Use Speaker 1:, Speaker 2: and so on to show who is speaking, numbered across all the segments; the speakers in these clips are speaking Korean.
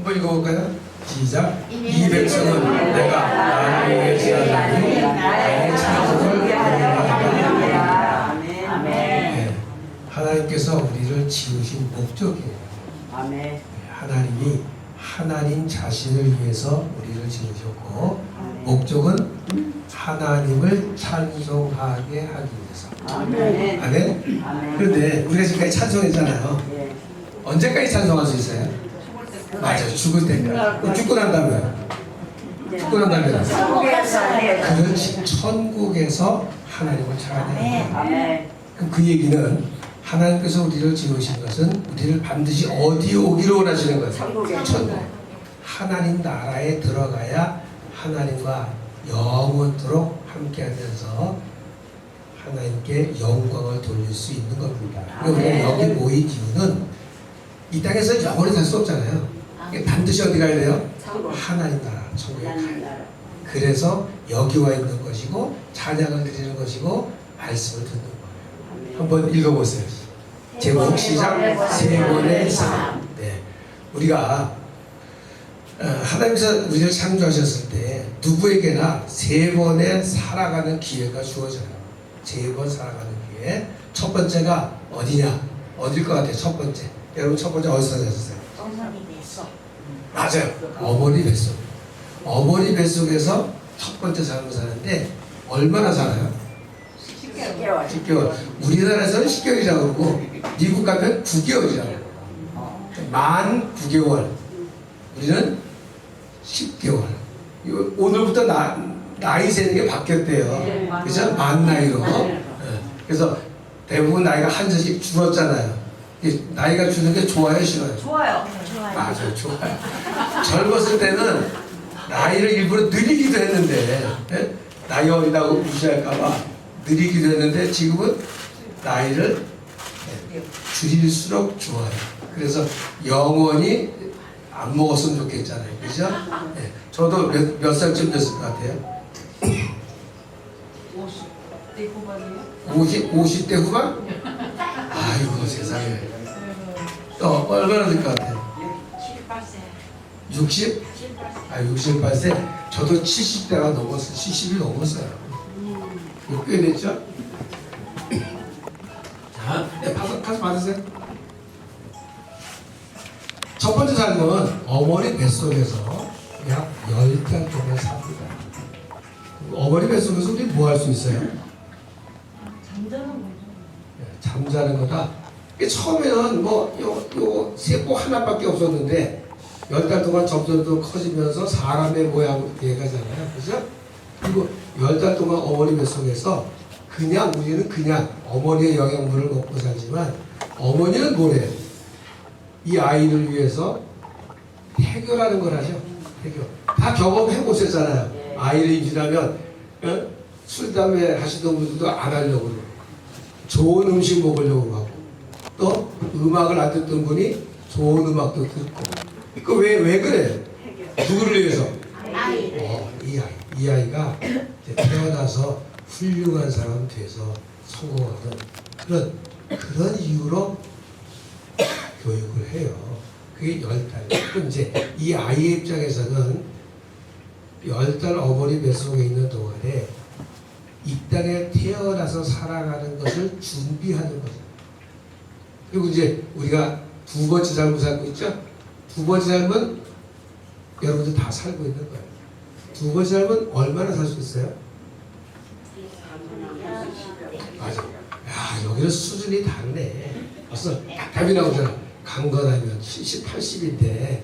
Speaker 1: 한번 읽어볼까요? 시작. 이 백성은 내가 나를 위해 지어졌니 나의 찬송을 부르리라. 네, 하나님께서 우리를 지으신 목적이에요.
Speaker 2: 아멘.
Speaker 1: 하나님이 하나님 자신을 위해서 우리를 지으셨고 목적은 하나님을 찬송하게 하기 위해서.
Speaker 2: 아멘.
Speaker 1: 아멘?
Speaker 2: 아멘.
Speaker 1: 그런데 우리가 지금까지 찬송했잖아요.
Speaker 2: 예.
Speaker 1: 언제까지 찬송할 수 있어요? 맞아요. 죽을 때까지. 죽고 난 다음에. 죽고 난 다음에.
Speaker 2: 천국에서 해.
Speaker 1: 그렇지. 천국에서 하나님을 찬양해야 돼요.
Speaker 2: 아멘.
Speaker 1: 그럼 그 얘기는 하나님께서 우리를 지으신 것은 우리를 반드시 어디에 오기를 원하시는 거예요?
Speaker 2: 천국에.
Speaker 1: 천국. 하나님 나라에 들어가야 하나님과 영원토록 함께하면서 하나님께 영광을 돌릴 수 있는 겁니다. 그러니까 우리가 여기 모인 이유는 이 땅에서 영원히 살 수 없잖아요. 반드시 어디 가야 돼요?
Speaker 2: 천국.
Speaker 1: 하나님 나라, 천국에 가야
Speaker 2: 하나님
Speaker 1: 돼요.
Speaker 2: 나라.
Speaker 1: 그래서 여기 와 있는 것이고 찬양을 드리는 것이고 말씀을 듣는 거예요. 한번 읽어보세요. 제목 시작. 세 번의 삶. 네, 우리가 하나님께서 우리를 창조하셨을 때 누구에게나 세 번의 살아가는 기회가 주어져요. 세 번 살아가는 기회. 첫 번째가 어디냐? 어딜 것 같아요? 첫 번째. 여러분 첫 번째 어디서 사셨어요?
Speaker 3: 어머니 뱃속.
Speaker 1: 맞아요. 어머니 뱃속. 어머니 뱃속에서 첫 번째 삶을 사는데 얼마나 살아요?
Speaker 2: 10개월.
Speaker 1: 10개월. 우리나라에서는 10개월이라고 그러고 미국 가면 9개월이라고 그래요. 만 9개월. 우리는 10개월. 오늘부터 나이 세는 게 바뀌었대요. 그죠? 만 나이로. 예. 그래서 대부분 나이가 한 살씩 줄었잖아요. 나이가 주는 게 좋아요, 싫어요?
Speaker 2: 좋아요.
Speaker 3: 좋아요.
Speaker 1: 맞아요, 좋아요. 젊었을 때는 나이를 일부러 느리기도 했는데, 예? 나이 어리다고 무시할까봐 느리기도 했는데, 지금은 나이를 줄일수록 좋아요. 그래서 영원히 안 먹었으면 좋겠잖아요. 그죠? 예. 저도 몇 살쯤 됐을 것 같아요?
Speaker 2: 50대 후반이요?
Speaker 1: 50대 후반? 아이고, 세상에. 얼마나 될 것 같아요? 60? 아, 68세? 저도 70대가 넘었어요. 70이 넘었어요. 이거 꽤 됐죠? 자, 네, 가서 받으세요. 첫 번째 삶은 어머니 뱃속에서 약 10달 동안 삽니다. 어머니 뱃속에서 우리 뭐 할 수 있어요?
Speaker 3: 잠자는 거죠.
Speaker 1: 잠자는 거다. 처음에는 요 세포 하나밖에 없었는데 10달 동안 점점 더 커지면서 사람의 모양으로 돼가잖아요. 그죠? 그리고 10달 동안 어머니 뱃속에서 우리는 그냥 어머니의 영양분을 먹고 살지만 어머니는 뭐래요? 이 아이를 위해서 해결하는 걸 하죠. 해결. 다 경험해 보셨잖아요. 아이를 임신하면 술, 담배 하시던 분들도 안 하려고 그러고 좋은 음식 먹으려고 하고 또 음악을 안 듣던 분이 좋은 음악도 듣고 그 왜 그래요? 누구를 위해서?
Speaker 3: 아이.
Speaker 1: 이 아이가 이제 태어나서 훌륭한 사람 돼서 성공하는 그런 이유로 교육을 해요. 그게 10달. 그럼 이제 이 아이의 입장에서는 10달 어머니 뱃속에 있는 동안에 이 땅에 태어나서 살아가는 것을 준비하는 거죠. 그리고 이제 우리가 두 번째 삶을 살고 있죠? 두 번째 삶은 여러분들 다 살고 있는 거예요. 두 번째 삶은 얼마나 살 수 있어요? 맞아. 야, 여기는 수준이 다르네. 벌써 답이 나오잖아. 강건하면 70, 80인데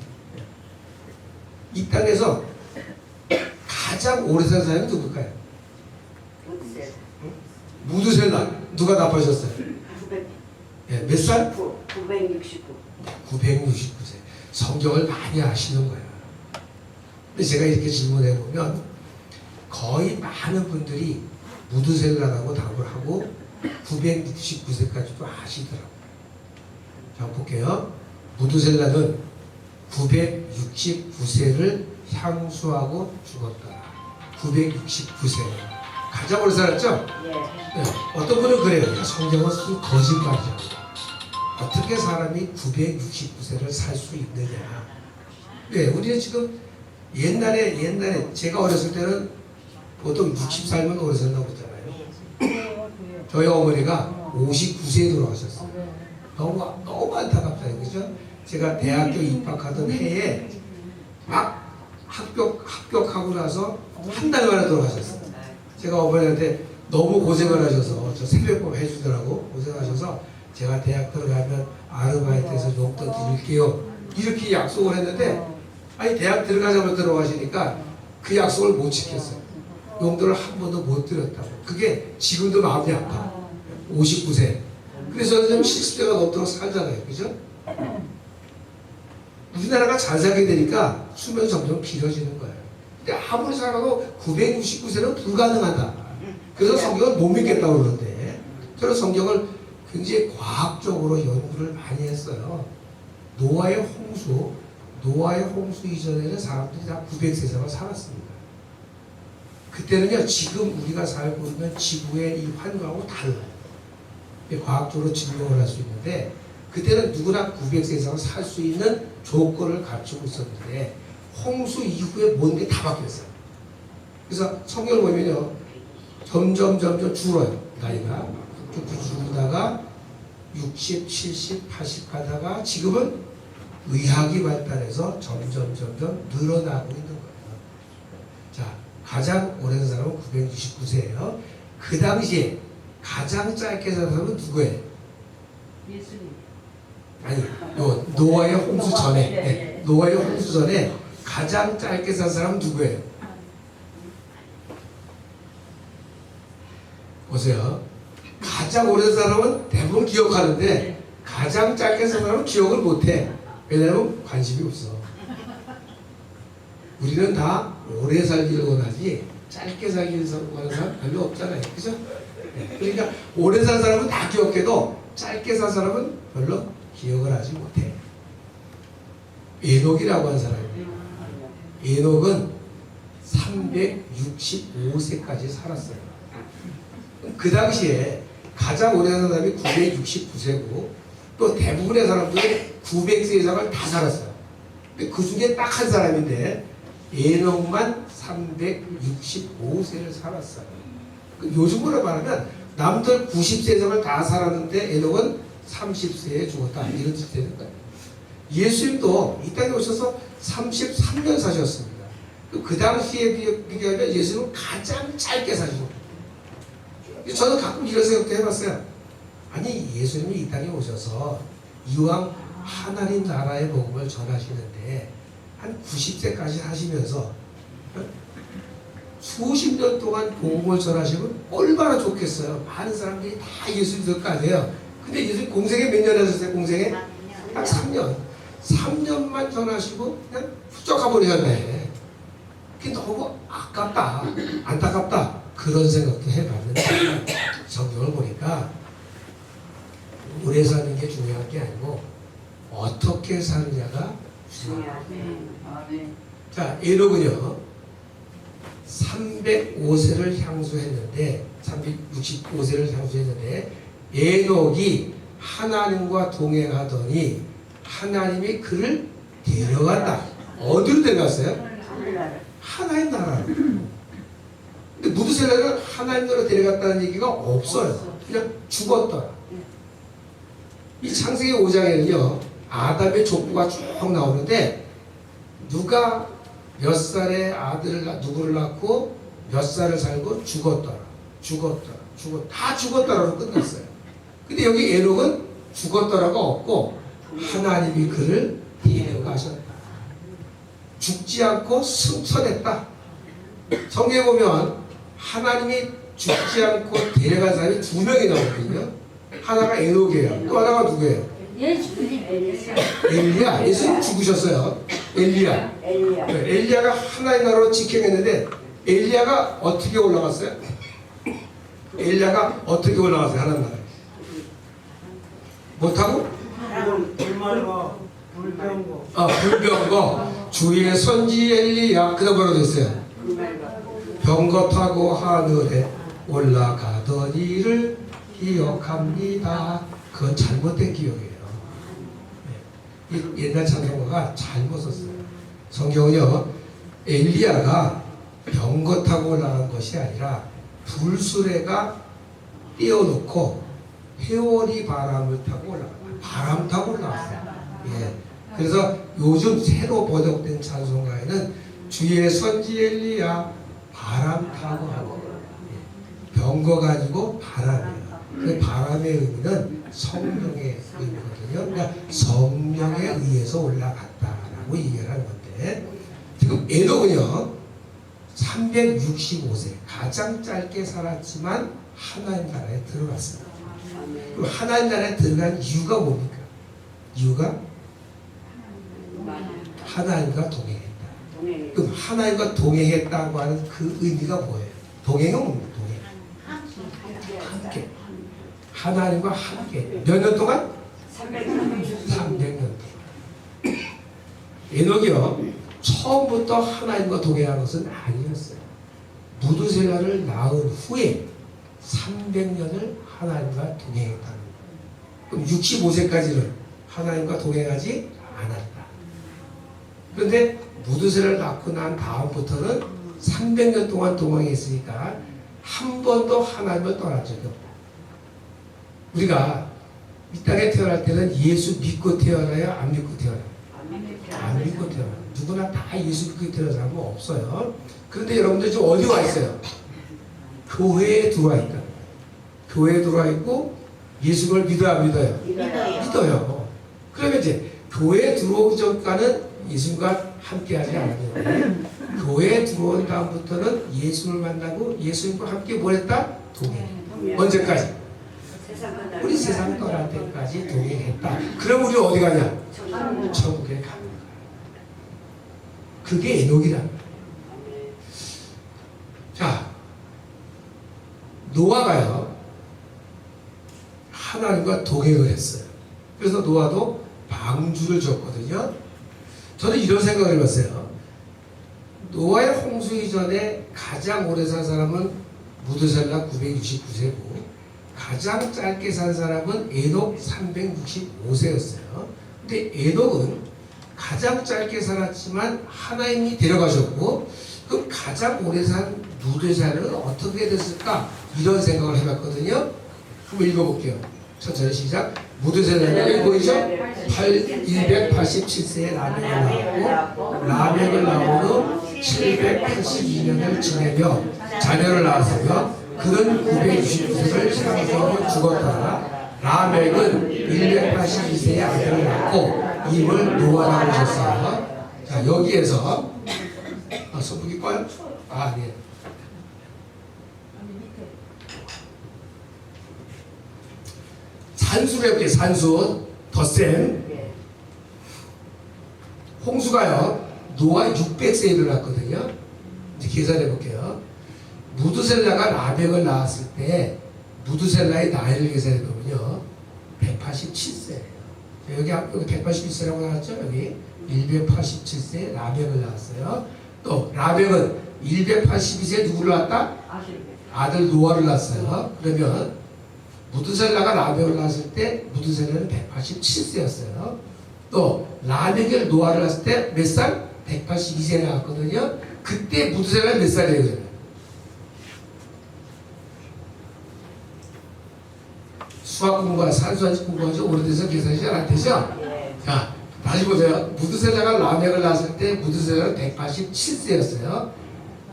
Speaker 1: 이 땅에서 가장 오래 산 사람이 누굴까요? 무드셀라. 누가 답하셨어요?
Speaker 2: 900.
Speaker 1: 예, 몇 살?
Speaker 2: 969.
Speaker 1: 969세. 성경을 많이 아시는 거야. 근데 제가 이렇게 질문해 보면 거의 많은 분들이 무드셀라라고 답을 하고 969세까지도 아시더라고요. 자, 볼게요. 무드셀라는 969세를 향수하고 죽었다. 969세. 가장 오래 살았죠?
Speaker 2: 예.
Speaker 1: 네. 어떤 분은 그래요. 성경은 무슨 거짓말이죠. 어떻게 사람이 969세를 살 수 있느냐. 네, 우리는 지금 옛날에 제가 어렸을 때는 보통 60살면 오래 산다고 그러잖아요. 저희 어머니가 59세에 돌아가셨어요. 너무 안타깝잖아요. 그죠? 제가 대학교 입학하던 해에 막 합격하고 나서 한 달 만에 돌아가셨어요. 제가 어머니한테 너무 고생을 하셔서 저 새벽법 해주더라고. 고생하셔서 제가 대학 들어가면 아르바이트해서 용돈 드릴게요. 이렇게 약속을 했는데 아니 대학 들어가자마자 들어가시니까 그 약속을 못 지켰어요. 용돈을 한 번도 못 드렸다고. 그게 지금도 마음이 아파. 59세. 그래서 좀 70세가 넘도록 살잖아요. 그죠? 우리나라가 잘 살게 되니까 수명이 점점 길어지는 거예요. 근데 아무리 살아도 969세는 불가능하다. 그래서 성경을 못 믿겠다고 그러는데 저는 성경을 굉장히 과학적으로 연구를 많이 했어요. 노아의 홍수 이전에는 사람들이 다 900세 이상을 살았습니다. 그때는요, 지금 우리가 살고 있는 지구의 이 환경하고 달라요. 과학적으로 증명을 할 수 있는데, 그때는 누구나 900세 이상을 살 수 있는 조건을 갖추고 있었는데, 홍수 이후에 모든 게 다 바뀌었어요. 그래서 성경을 보면요, 점점 줄어요. 나이가. 쭉 줄다가 60, 70, 80 가다가 지금은 의학이 발달해서 점점 늘어나고 있는 거예요. 자, 가장 오랜 사람은 969세예요. 그 당시에 가장 짧게 산 사람은 누구예요?
Speaker 2: 예수님.
Speaker 1: 아니, 노아의 홍수 전에, 네, 노아의 홍수 전에 가장 짧게 산 사람은 누구예요? 보세요. 가장 오랜 사람은 대부분 기억하는데 가장 짧게 산 사람은 기억을 못해. 왜냐하면 관심이 없어. 우리는 다 오래 살기를 원하지 짧게 살기를 원하는 사람 별로 없잖아요. 그죠? 네. 그러니까 오래 산 사람은 다 기억해도 짧게 산 사람은 별로 기억을 하지 못해. 에녹이라고 한 사람입니다. 에녹은 365세까지 살았어요. 그 당시에 가장 오래 산 사람이 969세고 또 대부분의 사람들이 900세 이상을 다 살았어요. 그 중에 딱 한 사람인데 에녹만 365세를 살았어요. 요즘으로 말하면 남들 90세 이상을 다 살았는데 에녹은 30세에 죽었다. 이런 뜻이 되는 거예요. 예수님도 이 땅에 오셔서 33년 사셨습니다. 그 당시에 비교하면 예수님은 가장 짧게 사시고 저는 가끔 이런 생각도 해봤어요. 아니 예수님이 이 땅에 오셔서 이왕 하나님 나라의 복음을 전하시는데 한 90세까지 하시면서 수십 년 동안 복음을 전하시면 얼마나 좋겠어요. 많은 사람들이 다 예수 믿을 거 아니에요. 근데 예수님 공생에 몇 년 하셨어요? 공생에? 딱 3년. 3년만 전하시고 그냥 훌쩍 가버리셨네. 그게 너무 아깝다. 안타깝다. 그런 생각도 해봤는데 성경을 보니까 오래 사는 게 중요한 게 아니고 어떻게 사느냐가 중요하다. 자, 에녹은요 305세를 향수했는데 365세를 향수했는데 에녹이 하나님과 동행하더니 하나님이 그를 데려간다. 어디로 데려갔어요? 하나님 나라로. 근데 무드셀라는 하나님 나라로 데려갔다는 얘기가 없어요. 그냥 죽었더라. 이 창세기 5장에는요 아담의 족보가 쭉 나오는데 누가 몇 살에 누구를 낳고 몇 살을 살고 죽었더라. 다 죽었더라로 끝났어요. 근데 여기 에녹은 죽었더라가 없고 하나님이 그를 데려가셨다. 죽지 않고 승천했다. 성경에 보면 하나님이 죽지 않고 데려간 사람이 2명이 나오거든요. 하나가 에녹이에요. 또 하나가 누구예요? 엘리야. 예수님 죽으셨어요. 엘리야. 엘리야가 하나님 나라로 직행했는데 엘리야가 어떻게 올라갔어요? 엘리야가 어떻게 올라갔어요? 하나님 나라에. 못하고? 불병거. 주의 선지 엘리야. 그 다음 뭐라고 됐어요? 병거 타고 하늘에 올라가더니를 기억합니다. 그건 잘못된 기억이에요. 네. 옛날 찬송가가 잘못 썼어요. 성경은요, 엘리야가 병거 타고 올라간 것이 아니라 불수레가 띄워놓고 회오리 바람을 타고 올라갔다. 바람 타고 올라갔어요. 예. 그래서 요즘 새로 번역된 찬송가에는 주의 선지 엘리야 바람 타고 하고, 예. 병거 가지고 바람이에요. 그 바람의 의미는 성령의 의미거든요. 그러니까 성령에 의해서 올라갔다라고 얘기를 하는 건데, 지금 에녹은요 365세 가장 짧게 살았지만 하나님 나라에 들어갔어요. 그럼 하나님 나라에 들어간 이유가 뭡니까? 이유가 하나님과 동행했다. 그럼 하나님과 동행했다고 하는 그 의미가 뭐예요? 동행은 뭡니까? 동행. 함께. 하나님과 함께. 몇 년 동안? 300년 동안. 에녹이요 처음부터 하나님과 동행한 것은 아니었어요. 무두셀라를 낳은 후에 300년을 하나님과 동행했다는 거예요. 그럼 65세까지는 하나님과 동행하지 않았다. 그런데 무두셀라를 낳고 난 다음부터는 300년 동안 동행했으니까 한 번도 하나님을 떠난 적이 없다. 우리가 이 땅에 태어날 때는 예수 믿고 태어나요? 안 믿고 태어나요? 안 믿고 태어나요. 누구나 다 예수 믿고 태어난 사람은 없어요. 그런데 여러분들 지금 어디 와 있어요? 교회에 들어와 있다. 교회에 들어와 있고 예수를 믿어요? 안 믿어요? 믿어요. 그러면 이제 교회에 들어오기 전까지는 예수님과 함께하지 않아요. 교회에 들어온 다음부터는 예수를 만나고 예수님과 함께 뭘 했다? 동행. 언제까지? 우리 세상 떠날 때까지 동행했다. 그럼 우리 어디 가냐? 천국에 가는 거야. 그게 에녹이다. 자, 노아가요 하나님과 동행을 했어요. 그래서 노아도 방주를 줬거든요. 저는 이런 생각을 해봤어요. 노아의 홍수 이전에 가장 오래 산 사람은 무드셀라 969세고 가장 짧게 산 사람은 에녹 365세였어요. 근데 에녹은 가장 짧게 살았지만 하나님이 데려가셨고, 그럼 가장 오래 산 무드셀라는 어떻게 됐을까? 이런 생각을 해봤거든요. 한번 읽어볼게요. 천천히 시작. 무드셀라는 보이죠? 187세에 라멕을 낳았고, 라멕을 낳은 후 782년을 지내며 자녀를 낳았으며 그는 969세를 살아서 죽었다. 라멕은 182세에 아들을 낳고 이름을 노아라고 하셨어요. 자, 여기에서 선풍기 꺼요? 아, 네. 산수를 해볼게요. 산수 덧셈. 홍수가요 노아 600세에 일어났거든요. 이제 계산해 볼게요. 무드셀라가 라멕을 낳았을 때 무드셀라의 나이를 계산해 보면요 187세예요. 여기 181세라고 나왔죠. 여기 187세에 라멕을 낳았어요. 또 라멕은 182세에 누구를 낳았다? 아들 노아를 낳았어요. 그러면 무드셀라가 라멕을 낳았을 때 무드셀라는 187세였어요. 또 라멕을 노아를 낳았을 때 몇 살? 182세에 나왔거든요. 그때 무드셀라는 몇 살이에요? 수학 공부가 산수한식 공부가 좀 오래돼서 계산이 잘 안 되죠? 자, 다시 보세요. 무드셀라가 라멕을 낳았을 때 무드셀라는 187세였어요.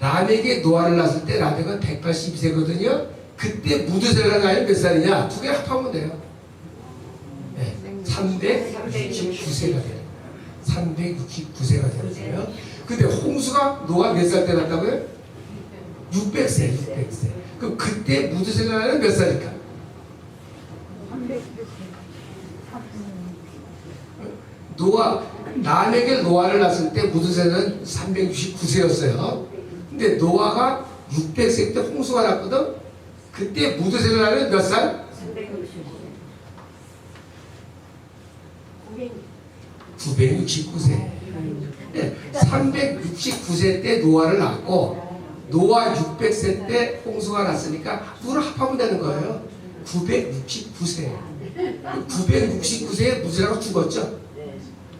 Speaker 1: 라멕이 노아를 낳았을 때 라멕은 182세거든요. 그때 무드셀라 나이는 몇 살이냐? 두 개 합하면 돼요. 네, 369세가 돼요. 369세가 되었어요. 근데 홍수가 노아 몇 살 때 났다고요? 600세. 그럼 그때 무드셀라는 몇 살일까? 라멕이 노아를 낳았을 때 무드셀라는 369세였어요. 근데 노아가 600세 때 홍수가 났거든. 그때 무드셀라는 몇 살? 969세. 네, 369세 때 노아를 낳고 노아 600세 때 홍수가 났으니까 둘을 합하면 되는 거예요. 969세. 969세에 무드셀라가 죽었죠.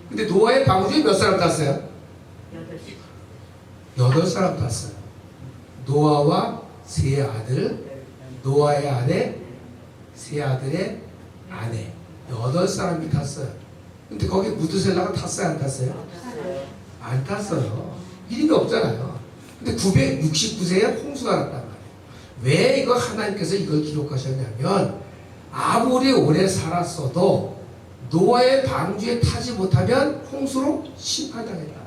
Speaker 1: 근데 노아의 방주에 몇 사람 땄어요? 여덟 사람 탔어요. 노아와 세 아들, 노아의 아내, 세 아들의 아내, 여덟 사람이 탔어요. 근데 거기 무드셀라가 탔어요, 안 탔어요? 안 탔어요. 이름이 없잖아요. 근데 969세에 홍수가 났단 말이에요. 왜 이거 하나님께서 이걸 기록하셨냐면, 아무리 오래 살았어도 노아의 방주에 타지 못하면 홍수로 심판당했다.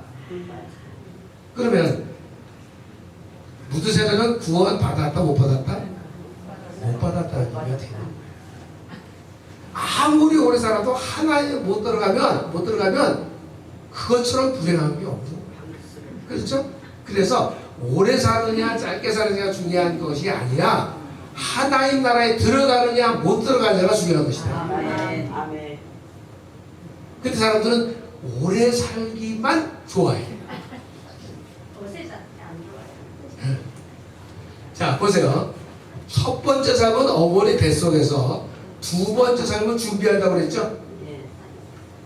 Speaker 1: 그러면 무드셀라는 구원 받았다, 못 받았다? 못 받았다는 얘기가 되는 거예요. 아무리 오래 살아도 하나에 못 들어가면 그것처럼 불행한 게 없는 거예요. 그렇죠? 그래서 오래 사느냐 짧게 사느냐가 중요한 것이 아니라 하나님 나라에 들어가느냐 못 들어가느냐가 중요한 것이다.
Speaker 2: 아멘.
Speaker 1: 근데 사람들은 오래 살기만 좋아해. 자, 보세요. 첫 번째 삶은 어머니 뱃속에서, 두 번째 삶은 준비한다고 그랬죠?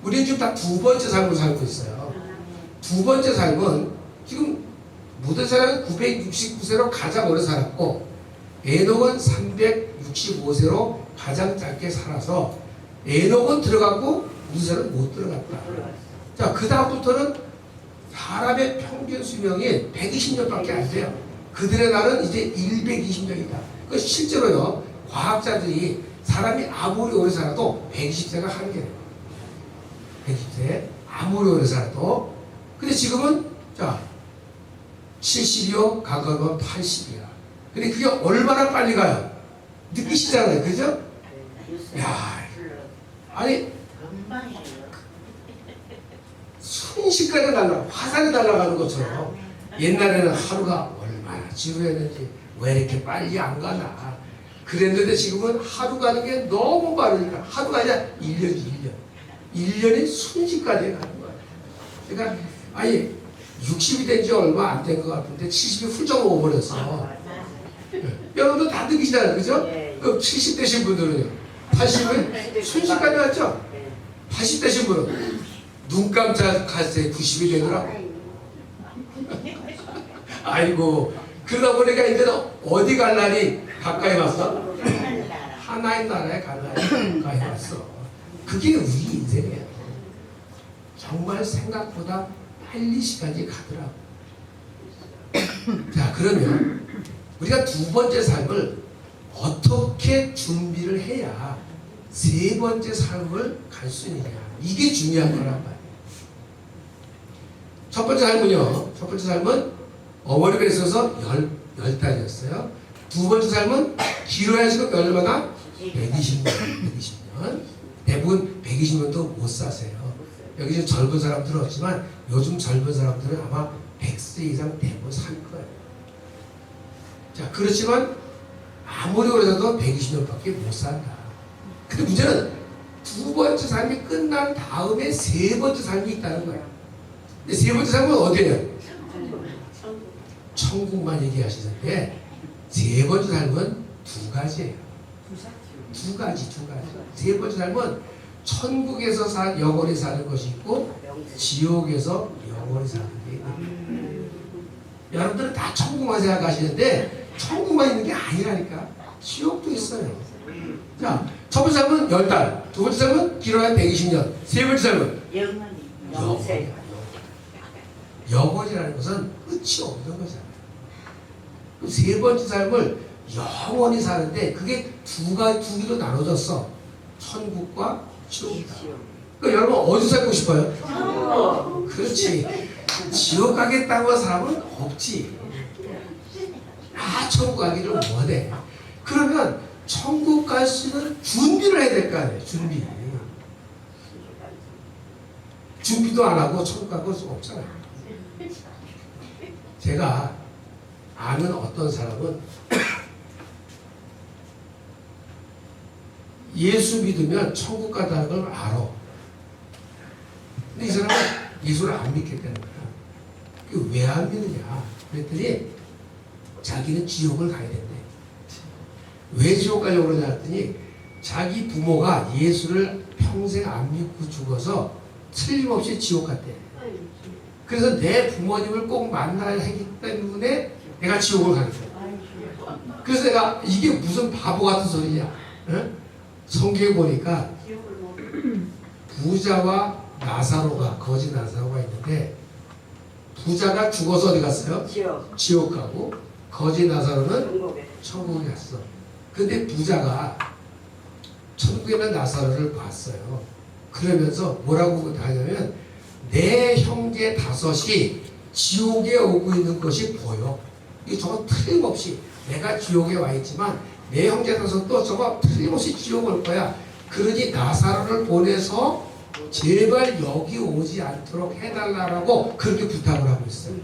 Speaker 1: 우리는 지금 다 두 번째 삶을 살고 있어요. 두 번째 삶은 지금 무드셀라는 969세로 가장 오래 살았고, 에녹은 365세로 가장 짧게 살아서 에녹은 들어갔고 무드셀라는 못 들어갔다. 자, 그 다음부터는 사람의 평균 수명이 120년밖에 안 돼요. 그들의 날은 이제 120년이다. 그 실제로요, 과학자들이 사람이 아무리 오래 살아도 120세가 한계래요. 120세 아무리 오래 살아도. 근데 지금은 자 70이요, 가까우면 80이야. 근데 그게 얼마나 빨리 가요? 느끼시잖아요, 그죠? 야, 아니 순식간에 화살이 날아가는 것처럼 옛날에는 하루가 얼마나 지루했는지 왜 이렇게 빨리 안 가나 그랬는데 지금은 하루 가는 게 너무 빠르니까 하루가 아니라 1년이 순식간에 가는 거예요. 그러니까 아니 60이 된 지 얼마 안 된 것 같은데 70이 훌쩍 오버렸어. 여러분도 다 느끼시잖아요, 그죠? 그럼 70 되신 분들은요, 80은 순식간에 왔죠? 80 되신 분은 눈 깜짝할 때 90이 되더라고. 아이고, 그러다 보니까 이제는 어디 갈 날이 가까이 왔어? 하나님 나라에 갈 날이 가까이 왔어. 그게 우리 인생이에요. 정말 생각보다 빨리 시간이 가더라고. 자, 그러면 우리가 두 번째 삶을 어떻게 준비를 해야 세 번째 삶을 갈 수 있느냐, 이게 중요한 거란 말이에요. 첫 번째 삶은요, 첫 번째 삶은 어머니 뱃속에서 10달이었어요. 두 번째 삶은 길어야 지금 얼마나? 120년. 대부분 120년도 못 사세요. 여기 지금 젊은 사람들은 없지만 요즘 젊은 사람들은 아마 100세 이상 대부분 살 거예요. 자, 그렇지만 아무리 오래 살아도 120년밖에 못 산다. 근데 문제는 두 번째 삶이 끝난 다음에 세 번째 삶이 있다는 거야. 근데 세 번째 삶은 어디예요? 천국만 얘기하시는데 세 번째 삶은 두 가지예요. 두 가지. 세 번째 삶은 천국에서 영원히 사는 것이 있고 지옥에서 영원히 사는 게 있는. 여러분들은 다 천국만 생각하시는데 천국만 있는 게 아니라니까. 지옥도 있어요. 자, 첫 번째 삶은 10달, 두 번째 삶은 길어야 120년, 세 번째 삶은 영원이라는 것은 끝이 없는 거잖아요. 세 번째 삶을 영원히 사는데 그게 두 개로 나눠졌어. 천국과 지옥이다. 그러니까 여러분 어디 살고 싶어요? 그렇지. 지옥 가겠다고 하는 사람은 없지. 천국 가기를 원해. 그러면 천국 갈 수 있는 준비를 해야 될 거 아니에요. 준비도 안 하고 천국 갈 수 없잖아요. 제가 아는 어떤 사람은 예수 믿으면 천국 간다는 걸 알아. 근데 이 사람은 예수를 안 믿겠다는 거야. 왜 안 믿느냐 그랬더니 자기는 지옥을 가야 된대. 왜 지옥 가려고 그러냐 했더니 자기 부모가 예수를 평생 안 믿고 죽어서 틀림없이 지옥 갔대. 그래서 내 부모님을 꼭 만나야 하기 때문에 내가 지옥을 가는 거야. 그래서 내가 이게 무슨 바보 같은 소리냐? 응? 성경에 보니까 부자와 나사로가 거지 나사로가 있는데 부자가 죽어서 어디 갔어요? 지옥 가고 거지 나사로는 천국에 갔어. 근데 부자가 천국에 있는 나사로를 봤어요. 그러면서 뭐라고 하냐면 내 형제 5이 지옥에 오고 있는 것이 보여. 이 저거 틀림없이 내가 지옥에 와 있지만 내 형제 5도 저거 틀림없이 지옥 올 거야. 그러니 나사로를 보내서 제발 여기 오지 않도록 해달라고 그렇게 부탁을 하고 있어요.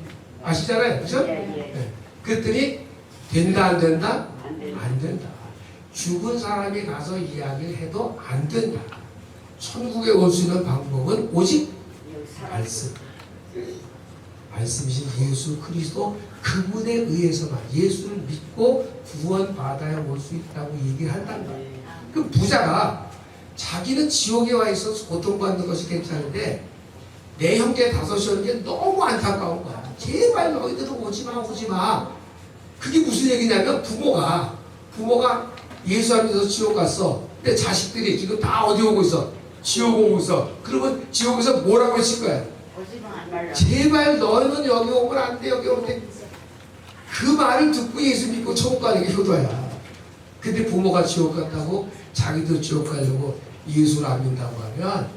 Speaker 1: 아시잖아요, 그죠? 네. 그랬더니 된다 안 된다? 안 된다. 죽은 사람이 가서 이야기를 해도 안 된다. 천국에 올 수 있는 방법은 오직 말씀. 말씀이신 예수 그리스도 그분에 의해서만 예수를 믿고 구원받아야 올 수 있다고 얘기를 한단 말이에요. 그럼 부자가 자기는 지옥에 와 있어서 고통받는 것이 괜찮은데 내 형제 5이 오는 게 너무 안타까운 거야. 제발 너희들은 오지 마. 그게 무슨 얘기냐면 부모가 예수 안 믿어서 지옥 갔어. 근데 자식들이 지금 다 어디 오고 있어? 지옥 오고 있어. 그러면 지옥에서 뭐라고 외칠 거야? 제발 너희는 여기 오면 안 돼, 여기 오면 돼. 그 말을 듣고 예수 믿고 천국 가는 게 효도야. 근데 부모가 지옥 갔다고 자기도 지옥 가려고 예수를 안 믿는다고 하면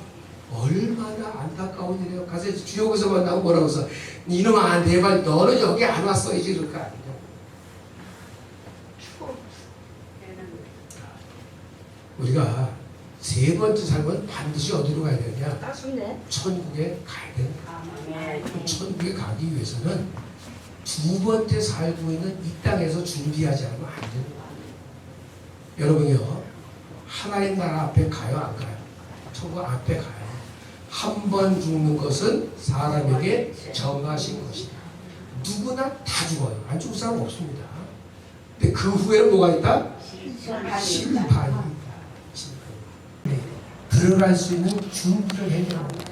Speaker 1: 얼마나 안타까운 일이에요. 가서 지옥에서 만나고 뭐라고 해서 이놈아 제발 너는 여기 안 왔어야지 그럴 거 아니냐. 우리가 3번째 삶은 반드시 어디로 가야 되냐? 천국에 가야 된다. 천국에 가기 위해서는 2번째 살고 있는 이 땅에서 준비하지 않으면 안 됩니다. 여러분이요, 하나님 나라 앞에 가요, 안 가요? 천국 앞에 가요. 한 번 죽는 것은 사람에게 정하신 것이다. 누구나 다 죽어요. 안 죽을 사람 없습니다. 근데 그 후에는 뭐가 있다? 심판이 있다. 들어갈 수 있는 준비를 해야 합니다.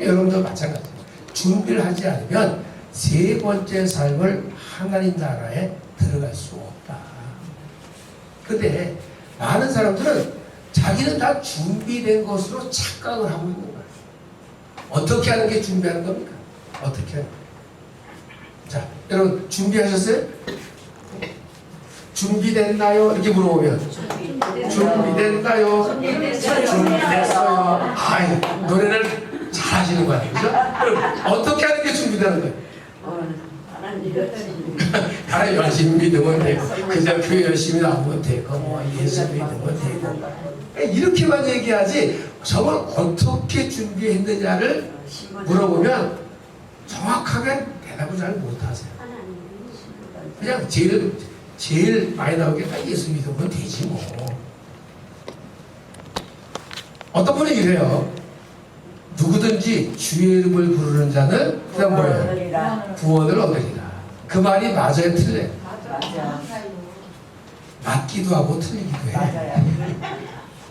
Speaker 1: 여러분도 마찬가지예요. 준비를 하지 않으면 3번째 삶을 하나님 나라에 들어갈 수 없다. 근데 많은 사람들은 자기는 다 준비된 것으로 착각을 하고 있는 거예요. 어떻게 하는 게 준비하는 겁니까? 어떻게 하는 거예요? 자, 여러분 준비하셨어요? 준비됐나요? 이렇게 물어보면 준비됐나요? 준비됐어요. 아이, 노래를 잘 하시는 거야. 그죠? 그럼 어떻게 하는 게 준비되는 거예요? 하나님 열심히 믿으면 되고 그냥 교회 열심히 나오면 되고 뭐 예수 믿으면 되고 이렇게만 얘기하지 저걸 어떻게 준비했느냐를 물어보면 정확하게 대답을 잘 못하세요. 그냥 제일 많이 나오게 딱 예수 믿으면 되지 뭐. 어떤 분이 이래요. 누구든지 주의 이름을 부르는 자는 그냥 뭐예요? 구원을 얻으리라. 그 말이 맞아요, 틀려요? 맞기도 하고 틀리기도 해.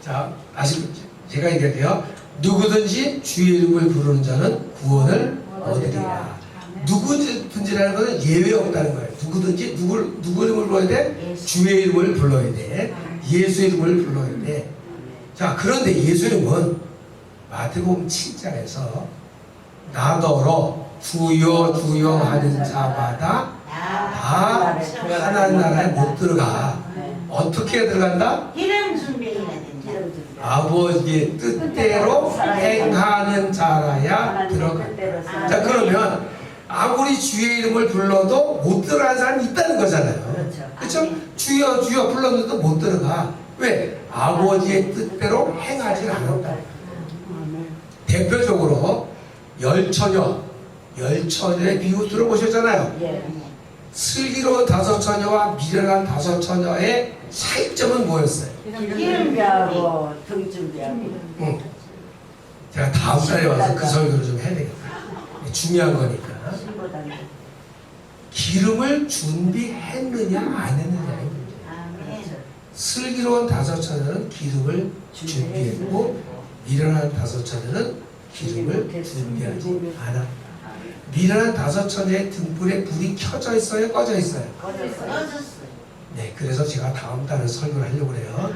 Speaker 1: 자, 다시 제가 얘기할게요. 누구든지 주의 이름을 부르는 자는 구원을 얻으리라. 누구든지라는 것은 예외 없다는 거예요. 누구든지 누구 이름을 불러야 돼? 주의 이름을 불러야 돼. 예수 이름을 불러야 돼. 자, 그런데 예수 이름은 마태복음 7장에서 나더러 주여 주여 하는 자마다 다 하나님 나라에 못 들어가. 어떻게 들어간다?
Speaker 3: 이름 준비해야 된다.
Speaker 1: 아버지의 뜻대로 행하는 자라야 들어간다. 자, 그러면 아무리 주의 이름을 불러도 못 들어가는 사람이 있다는 거잖아요. 그렇죠? 주여 주여 불렀는데도 못 들어가. 왜? 아버지의 뜻대로 행하지 않았다. 대표적으로 열처녀의 비유 들어보셨잖아요. 슬기로운 5처녀와 미련한 5처녀의 차이점은 뭐였어요?
Speaker 3: 기름비하고 등 준비하고.
Speaker 1: 제가 다음 달에 와서 그 설교를 좀 해야 되겠다. 중요한 거니까. 기름을 준비했느냐 안 했느냐의 문제예요. 슬기로운 5처녀는 기름을 준비했고 미련한 5처녀는 기름을 준비하지 않아. 미련한 다섯 처녀의 등불에 불이 켜져 있어요? 꺼져 있어요?
Speaker 3: 꺼졌어요.
Speaker 1: 네, 그래서 제가 다음 달에 설교를 하려고 그래요.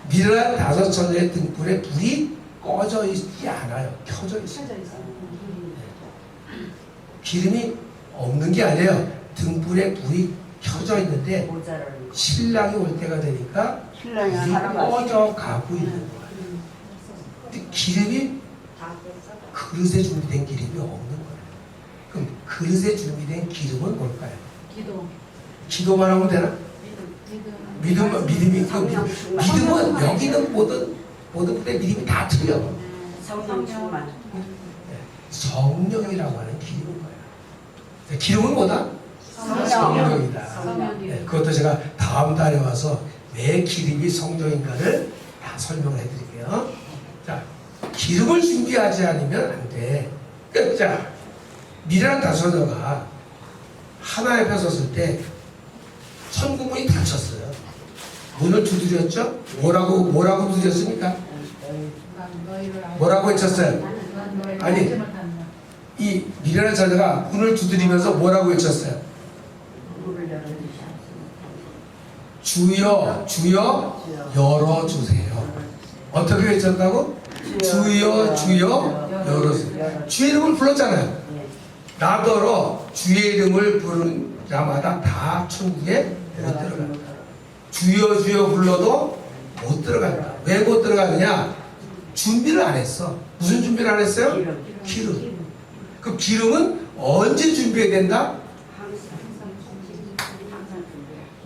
Speaker 1: 미련한 다섯 처녀의 등불에 불이 꺼져 있지 않아요. 켜져 있어요. 기름이 없는 게 아니에요. 등불에 불이 켜져 있는데
Speaker 3: 모자를
Speaker 1: 신랑이 올 때가 되니까
Speaker 3: 신랑이
Speaker 1: 불이
Speaker 3: 하나만
Speaker 1: 꺼져 가고 있는 거예요. 근데 기름이 그릇에 준비된 기름이 없는 거예요. 그럼 그릇에 준비된 기름은 뭘까요?
Speaker 2: 기도.
Speaker 1: 기도만 하면 되나? 믿음이
Speaker 3: 성령 충만.
Speaker 1: 믿음은 여기는 모든 분의 믿음이 다 틀려.
Speaker 3: 성령 충만.
Speaker 1: 성령이라고 하는 기름인 거야. 기름은 뭐다? 성령이다.
Speaker 2: 성령이요.
Speaker 1: 네, 그것도 제가 다음 달에 와서 왜 기름이 성령인가를 다 설명을 해드릴게요. 자, 기름을 준비하지 않으면 안 돼. 자, 미련한 다소녀가 하나 옆에 섰을 때 천국문이 닫혔어요. 문을 두드렸죠? 뭐라고 두드렸습니까? 뭐라고 외쳤어요? 아니, 이 미련한 자녀가 문을 두드리면서 뭐라고 외쳤어요? 주여, 주여, 열어주세요. 어떻게 외쳤다고? 주여, 주여, 열어주세요. 주의 이름을 불렀잖아요. 나더러 주의 이름을 부르는 자마다 다 천국에 못 들어간다. 주여, 주여 불러도 못 들어간다. 왜 못 들어가느냐? 준비를 안 했어. 무슨 준비를 안 했어요? 기름. 그 기름은 언제 준비해야 된다?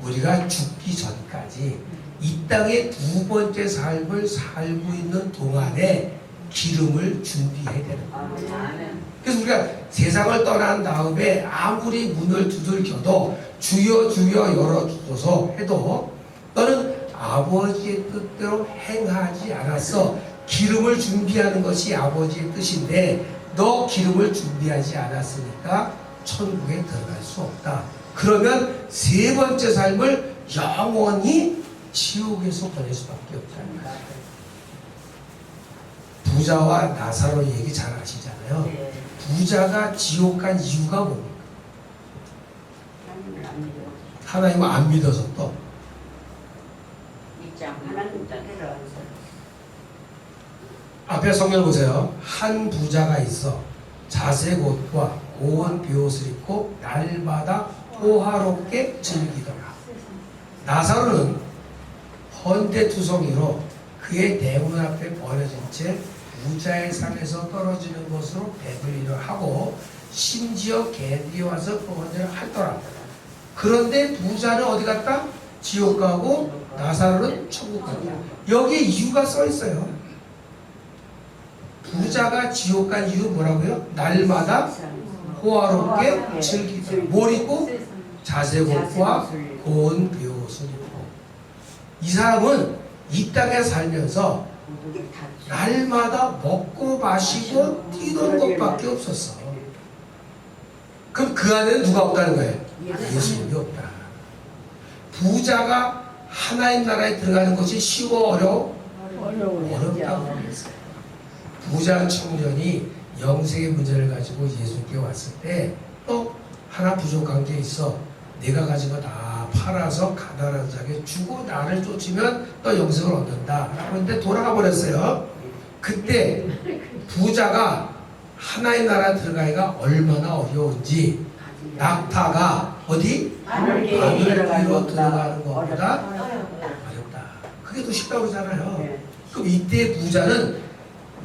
Speaker 1: 우리가 죽기 전까지 이 땅의 두 번째 삶을 살고 있는 동안에 기름을 준비해야 되는 거예요. 그래서 우리가 세상을 떠난 다음에 아무리 문을 두들겨도 주여 주여 열어주소서 해도 너는 아버지의 뜻대로 행하지 않았어. 기름을 준비하는 것이 아버지의 뜻인데 너 기름을 준비하지 않았으니까 천국에 들어갈 수 없다. 그러면 세 번째 삶을 영원히 지옥에서 보낼 수밖에 없다는 거예요. 부자와 나사로 얘기 잘 아시잖아요. 부자가 지옥 간 이유가 뭡니까? 하나님을 안 믿어서 또 앞에 성경 보세요. 한 부자가 있어 자색 옷과 고운 비옷을 입고 날마다 호화롭게 즐기더라. 나사로는 헌대투성이로 그의 대문 앞에 버려진 채 부자의 상에서 떨어지는 것으로 배불리려 하고 심지어 개들이 와서 그 헌대를 하더라. 그런데 부자는 어디 갔다? 지옥 가고 나사로는 천국 간다. 여기에 이유가 써 있어요. 부자가 지옥 간 이유 뭐라고요? 날마다 호화롭게 즐기더라. 뭘 입고? 자색 옷과 고운 비옷을 입고. 이 사람은 이 땅에 살면서 날마다 먹고 마시고 뛰는 것밖에 없었어. 그럼 그 안에는 누가 없다는 거예요? 예수님이 없다. 부자가 하나님 나라에 들어가는 것이 쉬워 어려워? 어렵다고 그랬어요. 부자 청년이 영생의 문제를 가지고 예수님께 왔을 때 또 하나 부족한 게 있어. 내가 가진 거 다 팔아서 가난한 자에게 주고 나를 쫓으면 또 영생을 얻는다. 그런데 돌아가 버렸어요. 그때 부자가 하나님 나라 들어가기가 얼마나 어려운지 낙타가 어디? 하늘 위로 들어가는 것보다 어렵다. 그게 더 쉽다고 그러잖아요. 그럼 이때 부자는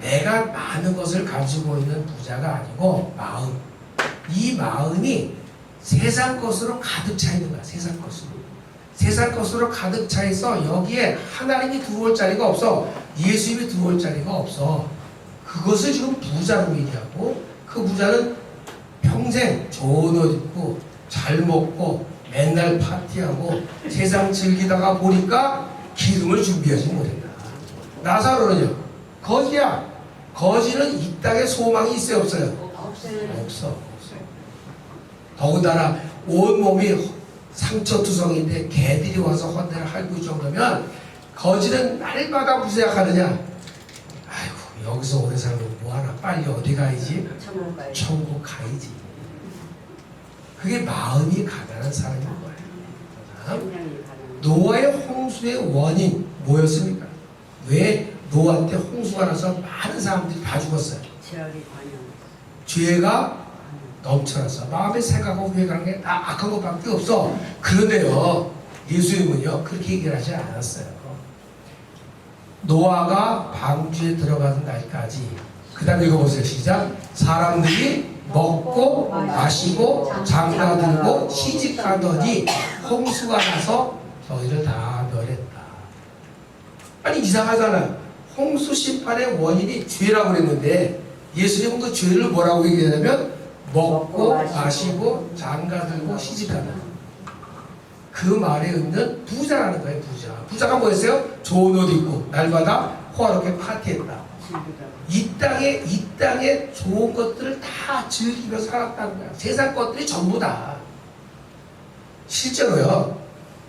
Speaker 1: 내가 많은 것을 가지고 있는 부자가 아니고 마음. 이 마음이 세상 것으로 가득 차 있는 거야. 세상 것으로. 세상 것으로 가득 차 있어. 여기에 하나님이 들어올 자리가 없어. 예수님이 들어올 자리가 없어. 그것을 지금 부자로 얘기하고 그 부자는 평생 좋은 옷 입고 잘 먹고 맨날 파티하고 세상 즐기다가 보니까 기름을 준비하지 못했다. 나사로는요? 거지야. 거지는 이 땅에 소망이 있어요? 없어요? 없어. 더군다나 온몸이 상처투성인데 개들이 와서 헌대를 핥을 정도면 거지는 날마다 무슨 생각하느냐? 아이고 여기서 오래 살면 뭐하나 빨리 어디 가야지?
Speaker 3: 천국 가야지.
Speaker 1: 천국 가야지. 그게 마음이 가난한 사람인 거예요.
Speaker 3: 생명이 가는.
Speaker 1: 노아의 홍수의 원인 뭐였습니까? 왜 노아 때 홍수가 나서 많은 사람들이 다 죽었어요?
Speaker 3: 죄악이 관영.
Speaker 1: 죄가 넘쳐나서 마음의 생각하고 회개하는 게 다 악한 것밖에 없어. 그런데요, 예수님은요 그렇게 얘기를 하지 않았어요. 노아가 방주에 들어가는 날까지, 그 다음에 읽어보세요. 시작. 사람들이 먹고 마시고 장가들고 시집가더니 홍수가 나서 너희를 다 멸했다. 아니 이상하잖아요. 홍수 심판의 원인이 죄라고 그랬는데 예수님은 그 죄를 뭐라고 얘기하냐면 먹고 마시고 장가들고 시집가다. 그 말의 의미는 부자라는 거예요. 부자가 뭐였어요? 좋은 옷 입고 날마다 호화롭게 파티했다. 이 땅에 좋은 것들을 다 즐기며 살았다는 거야. 세상 것들이 전부다. 실제로요,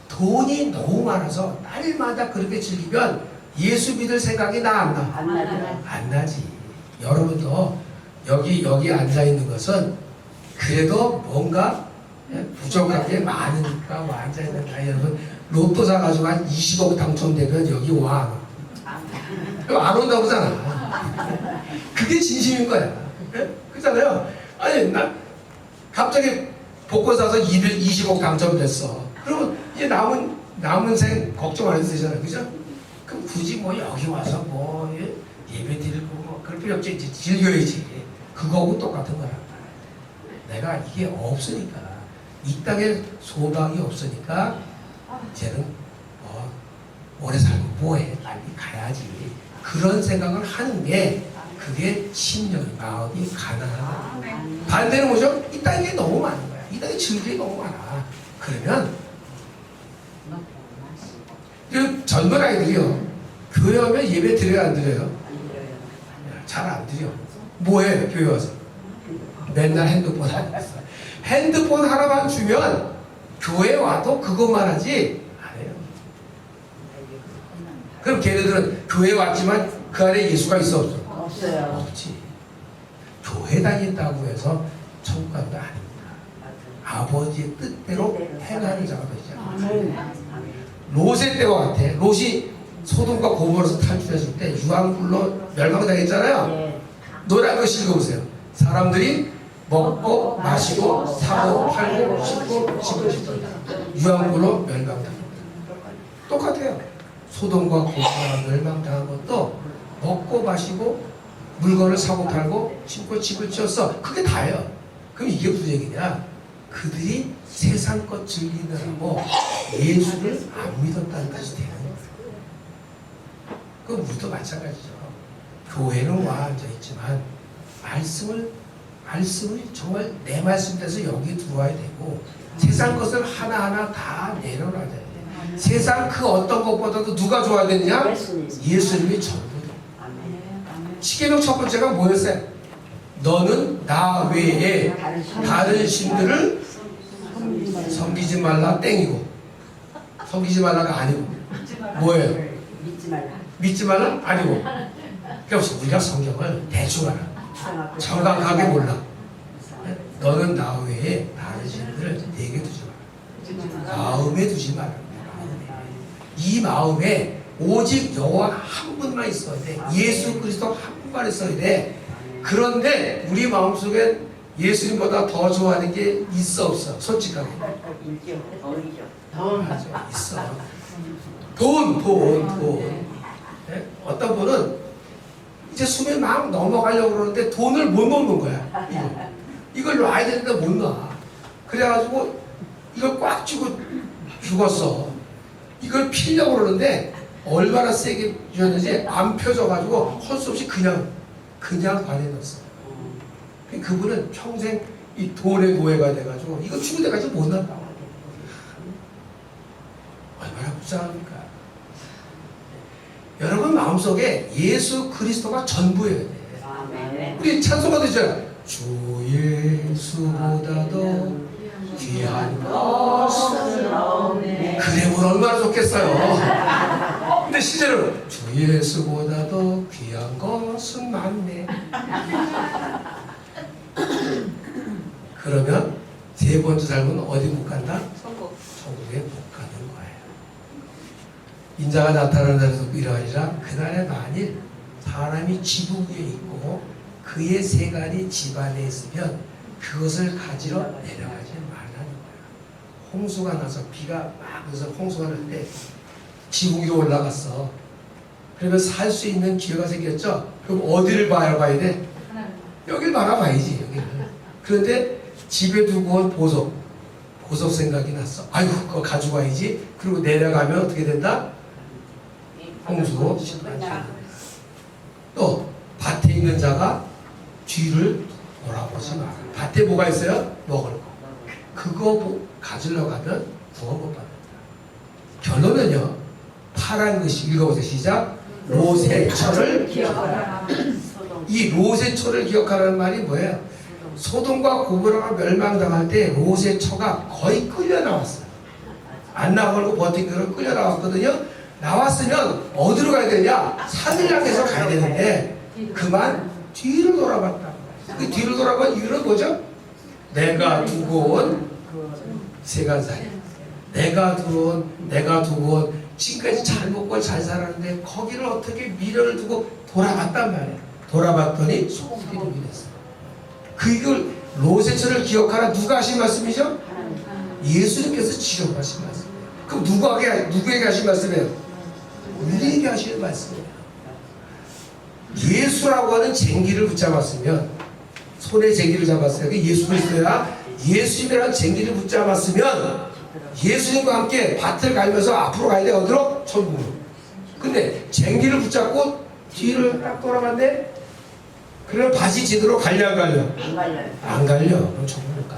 Speaker 1: 돈이 너무 많아서 날마다 그렇게 즐기면 예수 믿을 생각이 나 안 나?
Speaker 3: 안 나죠.
Speaker 1: 안 나지. 여러분도 여기 앉아 있는 것은 그래도 뭔가 부족한 게 많으니까 앉아 있는 다. 여러분 로또 사가지고 한 20억 당첨되면 여기 와. 안 온다고 그러잖아. 그게 진심인 거야. 그렇잖아요. 아니 나 갑자기 복권 사서 20억 당첨됐어. 그러면 이제 남은 생 걱정 안 해도 되잖아요. 그죠? 그럼 굳이 뭐 여기 와서 뭐 예배 드리고 뭐 그럴 필요 없지. 이제 즐겨야지. 그거하고 똑같은 거야. 내가 이게 없으니까, 이 땅에 소망이 없으니까 쟤는 오래 살고 뭐해, 빨리 가야지. 그런 생각을 하는 게 그게 심령이, 마음이 가난하다. 반대는 뭐죠? 이 땅에 너무 많은 거야. 이 땅에 즐길 게 너무 많아. 그러면 그 젊은 아이들이요, 교회 오면 예배 드려요, 안 드려요?
Speaker 3: 안 드려요.
Speaker 1: 잘 안 드려. 뭐해, 교회 와서? 맨날 핸드폰 하고 있어. 핸드폰 하나만 주면 교회 와도 그것만 하지 안 해요. 그럼 걔네들은 교회 왔지만 그 안에 예수가 있어 없어?
Speaker 3: 없어요.
Speaker 1: 없지. 교회 다닌다고 해서 천국 가는 거 아닙니다. 아버지의 뜻대로 행하는 자가 되잖아요. 롯의 때와 같아. 롯이 소돔과 고모라서 탈출했을 때 유황불로 멸망당했잖아요.
Speaker 3: 네.
Speaker 1: 노란 거 읽어보세요. 사람들이 먹고 마시고 사고 팔고 씹고 유황불로 멸망당했다. 똑같아요. 소돔과 고모라 멸망당한 것도 먹고 마시고 물건을 사고 팔고 씹고 집을 지었어. 그게 다예요. 그럼 이게 무슨 얘기냐? 그들이 세상 것 즐기느라고 예수를 안 믿었다는 뜻이 되는 거예요. 그 우리도 마찬가지죠. 교회는 와 앉아 있지만 말씀을 정말 내 말씀대로 여기 들어와야 되고, 세상 것을 하나하나 다 내려놔야 돼. 세상 그 어떤 것보다도 누가 좋아야 되느냐? 예수님이 전부다. 시계명 첫 번째가 뭐였어요? 너는 나 외에 다른 신들을 섬기지 말라 땡이고, 섬기지 말라가 아니고 뭐예요? 믿지 말라 아니고. 그래서 우리가 성경을 대충 알아. 정확하게 몰라. 너는 나 외에 다른 신들을 내게 두지 마라. 마음에 두지 마라. 이 마음에 오직 여호와 한 분만 있어야 돼. 예수 그리스도 한 분만 있어야 돼. 그런데 우리 마음속에 예수님보다 더 좋아하는 게 있어 없어? 솔직하게 있어. 돈. 네? 어떤 분은 이제 수면 막 넘어가려고 그러는데 돈을 못 넣는 거야. 이걸 놔야 되는데 못 놔. 그래가지고 이걸 꽉 쥐고 죽었어. 이걸 피려고 그러는데 얼마나 세게 쥐었는지 안 펴져가지고 할 수 없이 그냥 관에 넣었어. 그분은 평생 이 돈의 노예가 돼가지고 이거 죽을 때까지 못 난다. 얼마나 불쌍합니까? 여러분 마음속에 예수 그리스도가 전부여야 돼. 우리 찬송가 되잖아. 주 예수보다도 귀한 것은 없네. 그래 뭘 얼마나 좋겠어요. 근데 실제로 주 예수보다 더 귀한 것은 많네. 그러면 세 번째 삶은 어디 못 간다? 천국에 못 가는 거예요. 인자가 나타나는 날에서 이러하리라. 그날에 만일 사람이 지붕 위에 있고 그의 세간이 집안에 있으면 그것을 가지러 내려가지 말라는 거예요. 홍수가 나서 비가 막 나서 홍수가 날 때 지붕 위로 올라갔어. 그러면 살 수 있는 기회가 생겼죠. 그럼 어디를 봐야 돼? 여길 바라봐야지. 여기를. 그런데 집에 두고 온 보석 생각이 났어. 아이고 그거 가지고 와야지. 그리고 내려가면 어떻게 된다? 홍수. 또 밭에 있는 자가 뒤를 돌아보지 마라. 밭에 뭐가 있어요? 먹을 거. 그거 가지러 가면 구원 못 받는다. 결론은요. 파란 것이 읽어보세요. 시작. 로세초를 기억하라. 이 로세초를 기억하라는 말이 뭐예요? 소돔과 고모라가 멸망당할 때 로세초가 거의 끌려 나왔어요. 안 나가고 버티기로 끌려 나왔거든요. 나왔으면 어디로 가야 되냐? 산을 향해서 가야 되는데 그만 뒤로 돌아봤다. 그 뒤로 돌아본 이유는 뭐죠? 내가 두고 온 세간살이, 내가 두고 온 지금까지 잘 먹고 잘 살았는데 거기를 어떻게 미련을 두고 돌아봤단 말이에요. 돌아봤더니 소기름이 됐어요. 그걸 로세초를 기억하라. 누가 하신 말씀이죠? 예수님께서 지적하신 말씀이에요. 그럼 누구에게 하신 말씀이에요? 우리에게 하시는 말씀이에요. 예수라고 하는 쟁기를 붙잡았으면, 손에 쟁기를 잡았어요. 그 예수 그리스도야. 예수님이라는 쟁기를 붙잡았으면 예수님과 함께 밭을 갈면서 앞으로 가야 돼. 어디로? 천국으로. 근데 쟁기를 붙잡고 뒤를 딱 돌아봤네. 그러면 밭이 제대로 갈려 안 갈려? 안 갈려. 그럼 천국 못 가.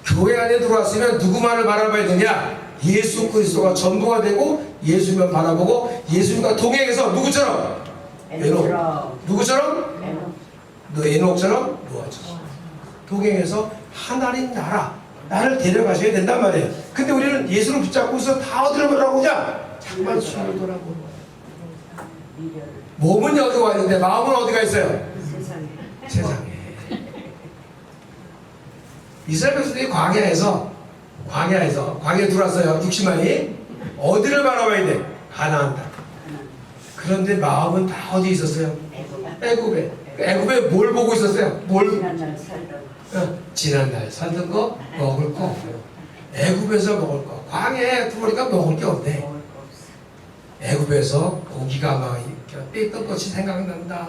Speaker 1: 교회 안에 들어왔으면 누구만을 바라봐야 되냐? 예수 그리스도가 전부가 되고 예수님만 바라보고 예수님과 동행해서 누구처럼? 에녹. 누구처럼? 너 에녹처럼 노아처럼 동행해서 하나님 나를 데려가셔야 된단 말이에요. 근데 우리는 예수를 붙잡고서 다 어디로 돌아보냐? 잠깐 수를 돌아보는 거예요. 몸은 여기 와 있는데 마음은 어디가 있어요? 세상에. 이스라엘 백성들이 광야에 들어왔어요. 60만이. 어디를 바라봐야 돼? 가나안 땅. 그런데 마음은 다 어디 있었어요? 애굽에. 애굽에 뭘 보고 있었어요? 지난날 살던 거, 먹을 거. 애굽에서 먹을 거. 광야에 들어오니까 먹을 게 없네. 애굽에서 고기가 막 떼던 것이 생각난다.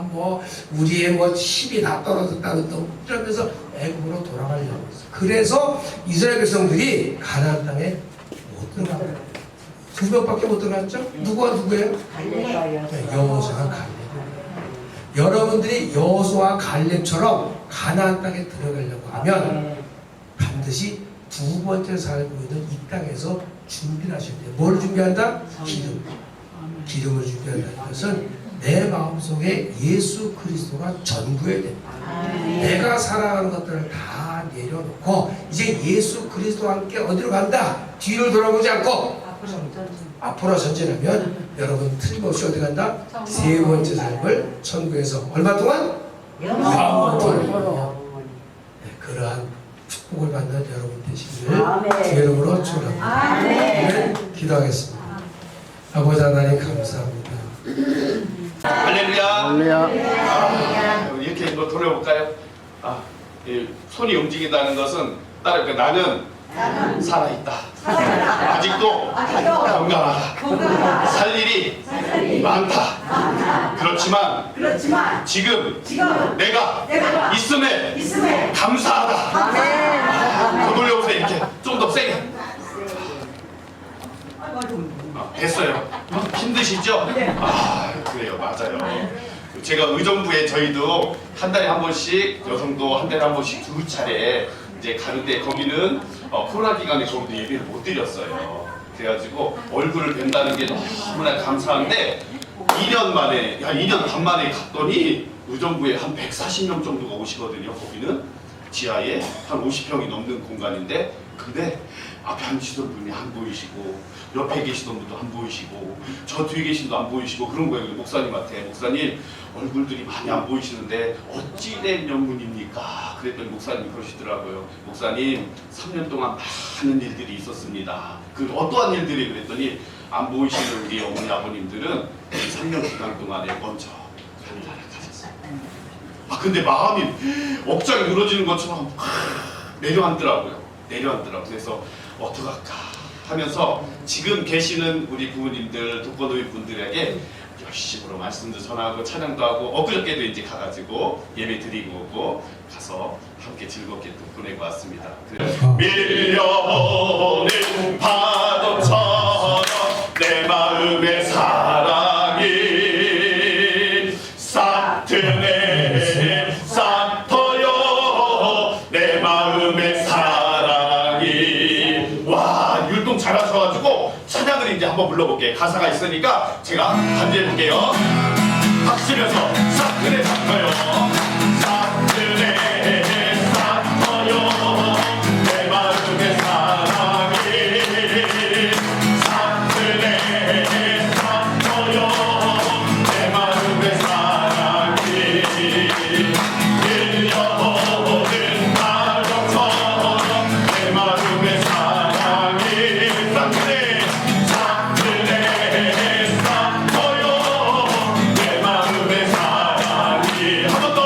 Speaker 1: 우리의 힘이 다 떨어졌다는 또 이러면서 애굽으로 돌아가려고 했어. 그래서 이스라엘 백성들이 가나안 땅에 못 들어가요. 2명밖에 못 들어갔죠? 누구와 누구예요? 여호수아와 갈렙. 여러분들이 여호수아와 갈렙처럼 가나안 땅에 들어가려고 하면 반드시 두 번째 살고 있는 이 땅에서 준비를 하셔야 돼요. 뭘 준비한다? 기름을 준비한다는 것은 내 마음속에 예수 그리스도가 전부해야 된다. 내가 사랑하는 것들을 다 내려놓고 이제 예수 그리스도와 함께 어디로 간다? 뒤를 돌아보지 않고 앞으로 전진하면 여러분 틀림없이 어디 간다? 세 번째 삶을 천국에서 얼마 동안? 영원토록. 그러한 축복을 받는 여러분 되시기를 주의 이름으로 축원합니다. 네, 기도하겠습니다. 아버지 하나님 감사합니다.
Speaker 4: 할렐루야. 이렇게 돌려볼까요? 손이 움직인다는 것은 나는 살아있다. 아직도 건강하다. 살 일이 많다. 그렇지만 지금 내가 있음에 감사하다. 더 돌려보세요. 이렇게 좀 더 세게. 됐어요. 힘드시죠? 그래요. 맞아요. 제가 의정부에 저희도 한 달에 한 번씩, 여성도 한 달에 한 번씩 2차례 이제 가는데 거기는 코로나 기간에 거기도 예배를 못 드렸어요. 그래가지고 얼굴을 뵌다는 게 너무나 감사한데 2년 반 만에 갔더니 의정부에 한 140명 정도가 오시거든요. 거기는 지하에 한 50평이 넘는 공간인데 근데 앞에 앉으시던 분이 안 보이시고 옆에 계시던 분도 안 보이시고 저 뒤에 계신 분도 안 보이시고 그런 거예요. 목사님한테 목사님 얼굴들이 많이 안 보이시는데 어찌 된 영문입니까? 그랬더니 목사님이 그러시더라고요. 목사님 3년 동안 많은 일들이 있었습니다. 그 어떠한 일들이 그랬더니 안 보이시는 우리 어머니 아버님들은 이 3년 기간 동안에 먼저 하늘나라 가셨어요. 근데 마음이 억장이 무너지는 것처럼 내려앉더라고요. 그래서 어떡할까 하면서 지금 계시는 우리 부모님들 독거노인 분들에게 열심으로 말씀도 전하고 찬양도 하고 엊그저께도 이제 가가지고 예배 드리고 오고 가서 함께 즐겁게 또 보내고 왔습니다. 밀려오는 파도처럼 내 마음의 사랑이 싹트네 싹터요 내 마음의 사랑이. 와, 율동 잘하셔가지고 찬양을 이제 한번 불러볼게요. 가사가 있으니까 제가 간주해볼게요. 박수면서 싹트네 싹터요 싹트네 싹터요 내 마음의 사랑이 싹트네 싹터요 내 마음의 사랑이 밀려오는 파도처럼 내 마음의 사랑이 싹트네 싹트네 싹터요 내 마음의 사랑이. 한 번 더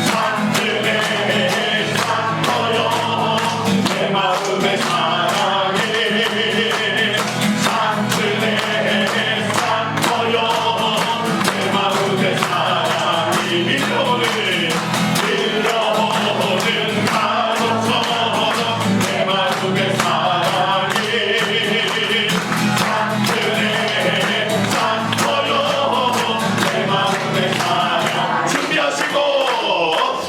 Speaker 4: 싹트네 싹터요 내 마음의 사랑이 싹트네 싹터요 내 마음의 사랑이. 밀려오는 파도처럼 내 마음의 사랑이 싹트네 싹터요 내 마음의 사랑. 준비하시고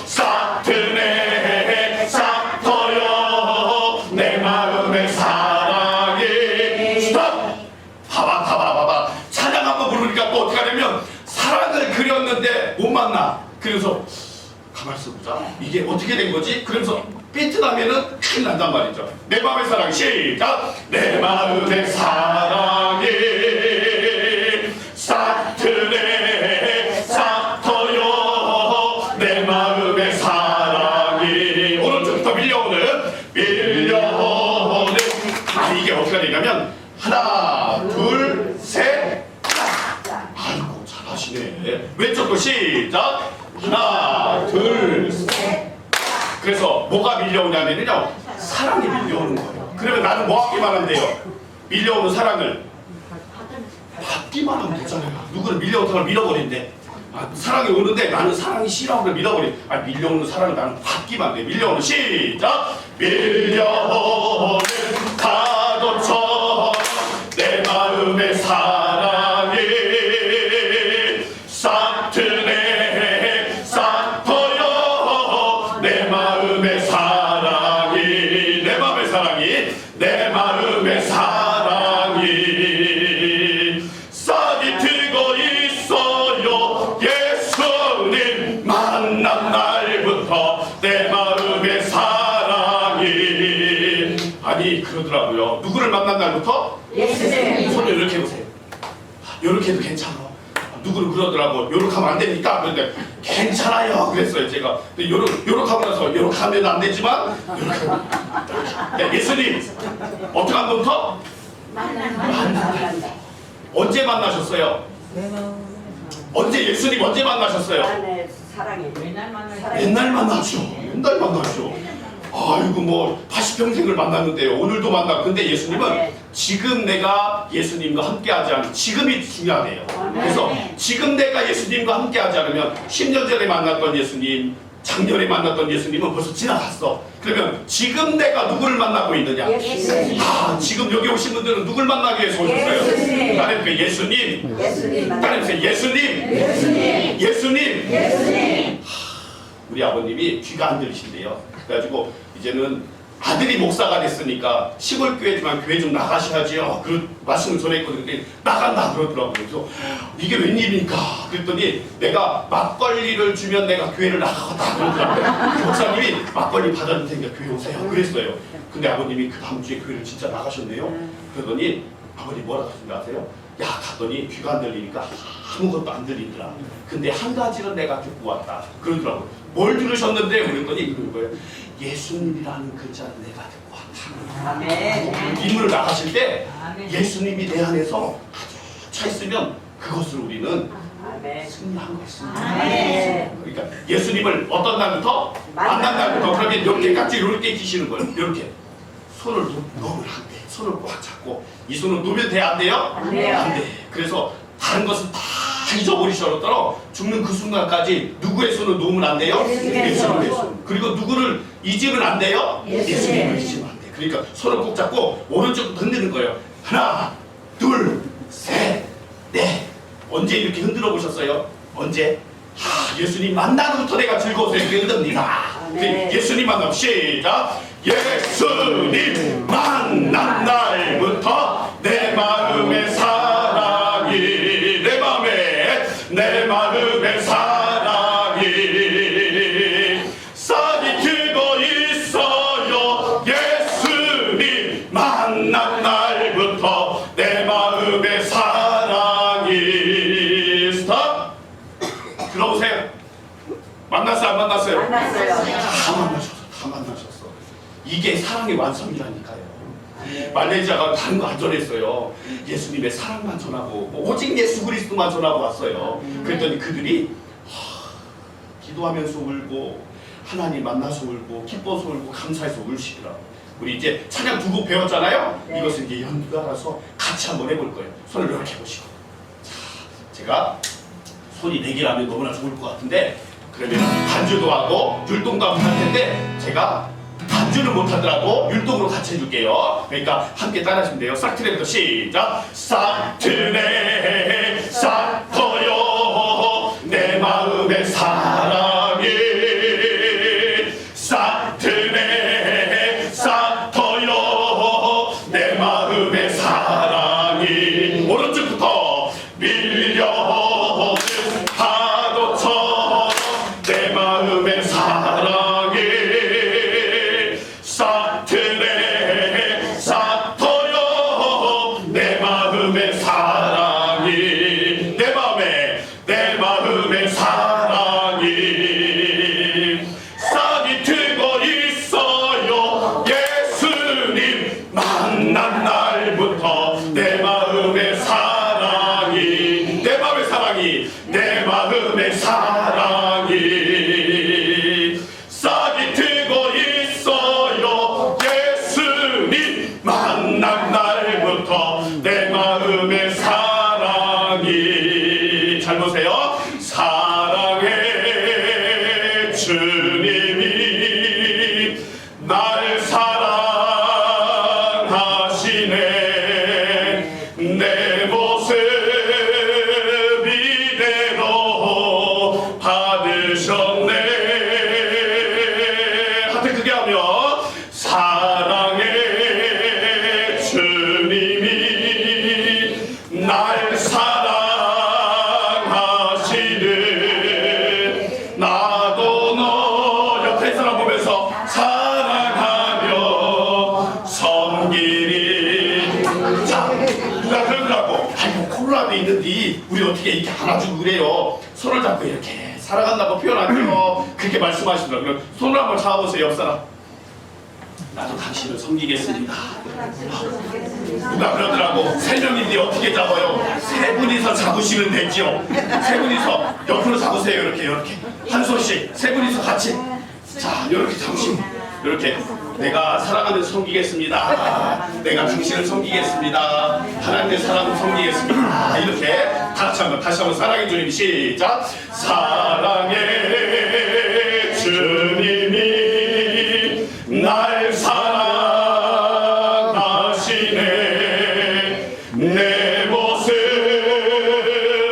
Speaker 4: 싹트네 싹터요 내 마음의 사랑이. 스톱! 봐봐 찬양 한번 부르니까 또 어떻게 하냐면 사랑을 그렸는데 못 만나. 그래서 가만히 있어보자 이게 어떻게 된 거지? 그래서 비트 나면은 큰일 난단 말이죠. 내 마음의 사랑 시작. 내 마음의 사랑이 싹트네 싹터요 내 마음의 사랑이. 오른쪽부터 밀려오는 이게 어떻게 되냐면 하나 둘 셋. 아이고 잘하시네. 왼쪽도 시작. 하나 둘 셋. 그래서 뭐가 밀려오냐면요 사랑이 밀려오는 거예요. 그러면 나는 뭐 하기만 하면 돼요? 밀려오는 사랑을 받기만 하면 되잖아요. 누구를 밀려오는 사람을 밀어버린대. 사랑이 오는데 나는 사랑이 싫어. 그래 밀어버린. 밀려오는 사랑을 나는 받기만 돼. 밀려오는 시작. 밀려오는 파도처럼 내 마음의 사랑이 싹트네 싹터요 내 마음의 사랑이. 내 마음의 사랑이 내 마음의 사랑이 싹이 트고 있어요. 예수님 만난 날부터 내 마음의 사랑이. 아니 그러더라고요. 누구를 만난 날부터?
Speaker 3: 예수님.
Speaker 4: 손을 이렇게 해보세요. 이렇게 해도 괜찮아. 누구를 그러더라고. 요렇게 하면 안 됩니까? 그런데 괜찮아요 그랬어요 제가. 근데 요렇게 하고 나서 요렇게 하면 안 되지만 네, 예수님 어떻게 한 번부터? 언제 만나셨어요? 언제 예수님 언제 만나셨어요?
Speaker 3: 나의 사랑이
Speaker 2: 맨날 만나요.
Speaker 4: 맨날 만나죠. 아이고 뭐 80평생을 만났는데요. 오늘도 만나. 근데 예수님은 지금 내가 예수님과 함께하지 않으면 지금이 중요하네요. 그래서 지금 내가 예수님과 함께하지 않으면 10년 전에 만났던 예수님, 작년에 만났던 예수님은 벌써 지나갔어. 그러면 지금 내가 누구를 만나고 있느냐?
Speaker 3: 예수님.
Speaker 4: 지금 여기 오신 분들은 누굴 만나기 위해서 오셨어요?
Speaker 3: 예수님.
Speaker 4: 따라해볼게요. 예수님.
Speaker 3: 예수님.
Speaker 4: 따라해보세요. 예수님.
Speaker 3: 예수님.
Speaker 4: 예수님.
Speaker 3: 예수님.
Speaker 4: 우리 아버님이 귀가 안 들리신대요. 그래가지고 이제는 아들이 목사가 됐으니까 시골 교회지만 교회 좀 나가셔야지요. 그런 말씀을 전했거든요. 근데 나간다 그러더라고요. 그래서 이게 웬일입니까? 그랬더니 내가 막걸리를 주면 내가 교회를 나가겠다 그러더라고요. 목사님이 막걸리 받아줄 테니까 교회 오세요. 그랬어요. 근데 아버님이 그 다음 주에 교회를 진짜 나가셨네요. 그러더니 아버님 뭐라고 하신지 아세요? 야, 갔더니 귀가 안 들리니까 아무것도 안 들리더라. 근데 한 가지는 내가 듣고 왔다. 그러더라고요. 뭘 들으셨는데? 그랬더니 그런 거예요. 예수님이라는 글자는 내가 듣고 왔다.
Speaker 3: 아멘.
Speaker 4: 임무를 나가실 때
Speaker 2: 아멘.
Speaker 4: 예수님이 내 안에서 아주 차 있으면 그것을 우리는
Speaker 3: 아멘.
Speaker 4: 승리한 것입니다.
Speaker 3: 아멘.
Speaker 4: 그러니까 예수님을 어떤 날부터? 만난 날부터. 그러면 이렇게 깍지 이렇게 기시는 거예요. 이렇게 손을 놓으면 안 돼. 손을 꽉 잡고 이 손을 놓으면 돼? 안 돼요?
Speaker 3: 안 돼요.
Speaker 4: 안 돼. 그래서 다른 것은 다 잊어버리셔도록 죽는 그 순간까지 누구의 손을 놓으면 안 돼요?
Speaker 3: 예수님의
Speaker 4: 예수님의
Speaker 3: 손.
Speaker 4: 손. 그리고 누구를 잊으면 안 돼요? 예수님을 잊으면 안 돼. 그러니까 손을 꼭 잡고 오른쪽부터 흔드는 거예요. 하나, 둘, 셋, 넷. 언제 이렇게 흔들어 보셨어요? 언제? 예수님 만나부터 내가 즐거워서 이렇게 흔듭니다.
Speaker 3: 네.
Speaker 4: 예수님 만남 시작. 예수님 만난 날부터 내 마음의 사랑이 내 마음의 사랑이 싹이 트고 있어요. 예수님 만난 날부터 내 마음의 사랑이 스탑. 들어보세요. 만났어요 안 만났어요?
Speaker 3: 만났어요.
Speaker 4: 다 만나셨어. 이게 사랑의 완성이라니까요. 말레이시아가 다른 거 안 전했어요. 예수님의 사랑만 전하고 오직 예수 그리스도만 전하고 왔어요. 그랬더니 그들이 기도하면서 울고 하나님 만나서 울고 기뻐서 울고 감사해서 울시더라고요. 우리 이제 찬양 두 곡 배웠잖아요.
Speaker 3: 네.
Speaker 4: 이것을 이제 연달아서 같이 한번 해볼 거예요. 손을 이렇게 해보시고. 자, 제가 손이 네 개라면 너무나 좋을 것 같은데 그러면 반주도 하고 율동도 하고 할 텐데 제가 반주는 못하더라도 율동으로 같이 해줄게요. 그러니까 함께 따라하시면 돼요. 싹트레부터 시작. 싹트레 싹터요 내 마음의 사랑이 싹트레 싹터요 내 마음의 사랑이 오른쪽부터 밀려오는 파도처럼 내 마음의 사랑이 싹트레 싹터요 내 마음의 사랑이 내 마음의 사랑이 싹이 트고 있어요. 예수님 만난 날부터 내 마음의 사랑이 내 마음의 사랑이 싹이 트고 있어요. 예수님 만난 날부터 내 마음의 사랑이 잘 보세요. 사랑해 주님이 날 사랑하시네. 내 모습 이대로 받으셨네. 하트 크게 하며 사랑해 주님이 날 사랑하시네. 나도 너 옆에 사람 보면서 사랑하며 섬기리. 자, 누가 그러더라고. 아이고 코로나도 있는데 우리 어떻게 이렇게 안아주고 그래요. 손을 잡고 이렇게 사랑한다고 표현하죠. 그렇게 말씀하시더라고요. 손을 한번 잡아보세요. 옆 사람. 나도 당신을 섬기겠습니다. 누가 그러더라고. 세 명인데 어떻게 잡아요? 세 분이서 잡으시면 되지요. 세 분이서 옆으로 잡으세요. 이렇게 한 손씩 세 분이서 같이. 자, 이렇게 잡으시고 이렇게 내가 사랑하면서 섬기겠습니다. 내가 당신을 섬기겠습니다. 하나님의 사랑을 섬기겠습니다. 이렇게 다 같이 한번 다시 한번 사랑해 주님 시작. 사랑해 주님이 날 사랑하시네. 내 모습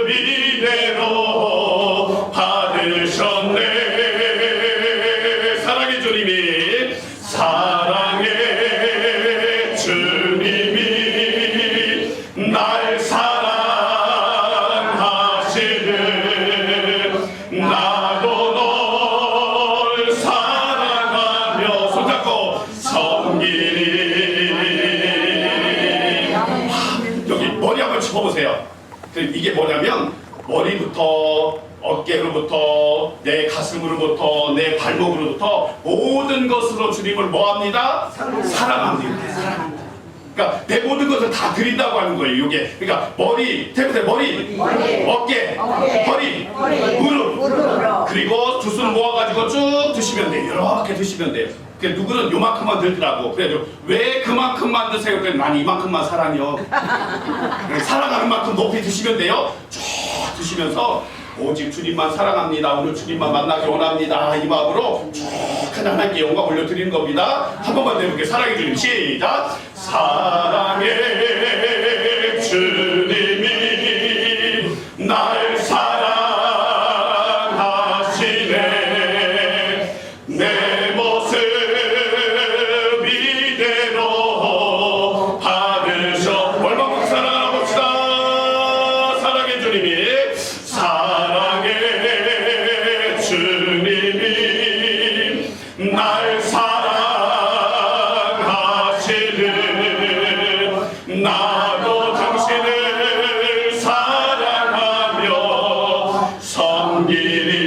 Speaker 4: 이대로 받으셨네. 사랑해 주님이 사랑해 주님이 날 사랑하시는 나도 널 사랑하며 손잡고 섬기리. 여기 머리 한번 짚어보세요. 이게 뭐냐면 머리부터 어깨로부터 내 가슴으로부터 내 발목으로부터 모든 것으로 주님을 뭐합니다? 사랑합니다. 그러니까 내 모든 것을 다 드린다고 하는 거예요. 이게 그러니까 머리, 머리, 어깨, 허리, 무릎, 그리고 두 손 모아가지고 쭉 드시면 돼요. 이렇게 드시면 돼요. 누구는 요만큼만 들더라고. 그래도 왜 그만큼만 드세요? 그래 난 이만큼만 사랑해요. 사랑하는 만큼 높이 드시면 돼요. 쭉 드시면서 오직 주님만 사랑합니다. 오늘 주님만 만나기 원합니다. 이 마음으로 쭉 하나님께 영광 올려드리는 겁니다. 한 번만 해볼게요. 사랑해 주님 시작. 사랑해 주님이 날 사랑하시네. 내 모습 이대로 받으셔. 얼마만큼 사랑하나 봅시다. 사랑해 주님이 사랑해 주님이 날 사랑하시는 나도 당신을 사랑하며 섬기리.